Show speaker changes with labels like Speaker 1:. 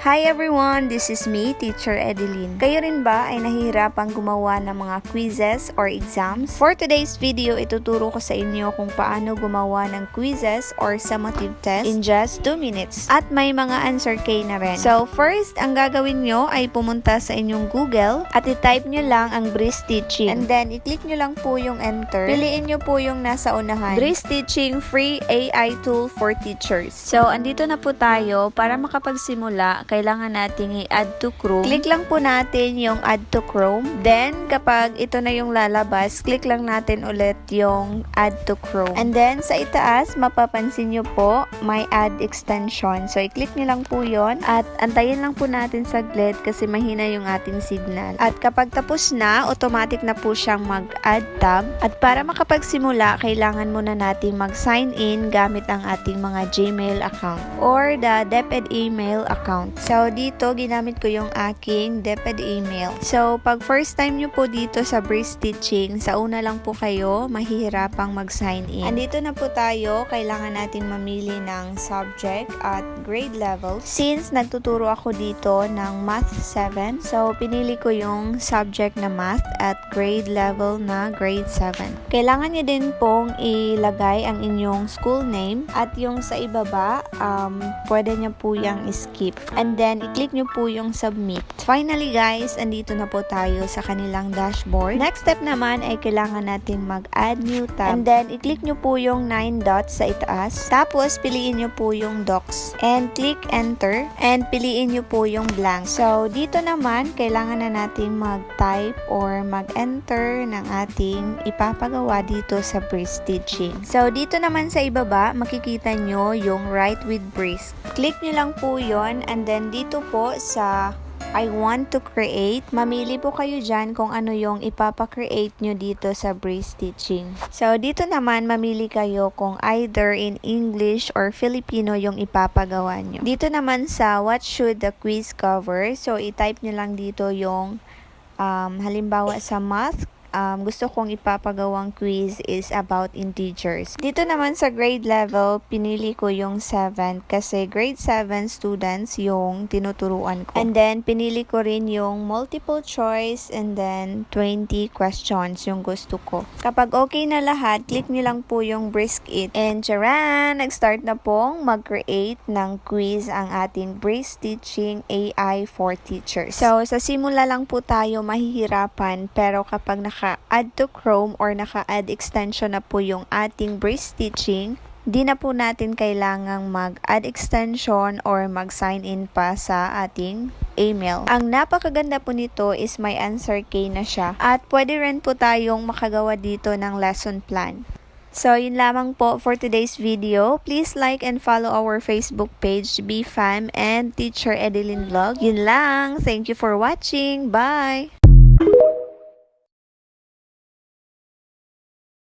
Speaker 1: Hi everyone! This is me, Teacher Edeline. Kayo rin ba ay nahihirapang gumawa ng mga quizzes or exams? For today's video, ituturo ko sa inyo kung paano gumawa ng quizzes or summative test in just 2 minutes. At may mga answer key na rin. So first, ang gagawin nyo ay pumunta sa inyong Google at i-type nyo lang ang Breeze Teaching. And then, i-click nyo lang po yung enter. Piliin nyo po yung nasa unahan. Breeze Teaching Free AI Tool for Teachers. So, andito na po tayo. Para makapagsimula, kailangan nating i-add to Chrome. Click lang po natin yung add to Chrome. Then, kapag ito na yung lalabas, click lang natin ulit yung add to Chrome. And then, sa itaas, mapapansin nyo po, may add extension. So, i-click nyo lang po yon at antayin lang po natin saglit kasi mahina yung ating signal. At kapag tapos na, automatic na po siyang mag-add tab. At para makapagsimula, kailangan muna natin mag-sign in gamit ang ating mga Gmail account or the DepEd email account. So, dito, ginamit ko yung aking DepEd email. So, pag first time nyo po dito sa Breeze Teaching, sa una lang po kayo, mahihirapang mag-sign in. Andito na po tayo, kailangan nating mamili ng subject at grade level. Since nagtuturo ako dito ng Math 7, so, pinili ko yung subject na Math at grade level na grade 7. Kailangan nyo din pong ilagay ang inyong school name at yung sa ibaba, pwede nyo po yung skip. And then, i-click nyo po yung submit. Finally guys, andito na po tayo sa kanilang dashboard. Next step naman ay kailangan natin mag-add new tab. And then, i-click nyo po yung 9 dots sa itaas. Tapos, piliin nyo po yung docs. And click enter. And piliin nyo po yung blank. So, dito naman, kailangan na natin mag-type or mag-enter ng ating ipapagawa dito sa Breeze Teaching. So, dito naman sa ibaba, makikita nyo yung Write with Breeze. Click nyo lang po yon and then dito po sa I want to create, mamili po kayo dyan kung ano yung ipapa-create nyo dito sa Breeze Teaching. So, dito naman, mamili kayo kung either in English or Filipino yung ipapagawa nyo. Dito naman sa what should the quiz cover, so i-type nyo lang dito yung halimbawa sa math, gusto kong ipapagawang quiz is about integers. Dito naman sa grade level, pinili ko yung 7 kasi grade 7 students yung tinuturuan ko. And then, pinili ko rin yung multiple choice and then 20 questions yung gusto ko. Kapag okay na lahat, click nyo lang po yung Brisk It. And charan! Nag-start na pong mag-create ng quiz ang ating Breeze Teaching AI for Teachers. So, sa simula lang po tayo mahihirapan pero kapag naka-add to Chrome or naka-add extension na po yung ating Breeze Teaching, di na po natin kailangang mag-add extension or mag-sign in pa sa ating email. Ang napakaganda po nito is may answer key na siya at pwede rin po tayong makagawa dito ng lesson plan. So, yun lamang po for today's video. Please like and follow our Facebook page, BFAM and Teacher Edeline Vlog. Yun lang. Thank you for watching. Bye!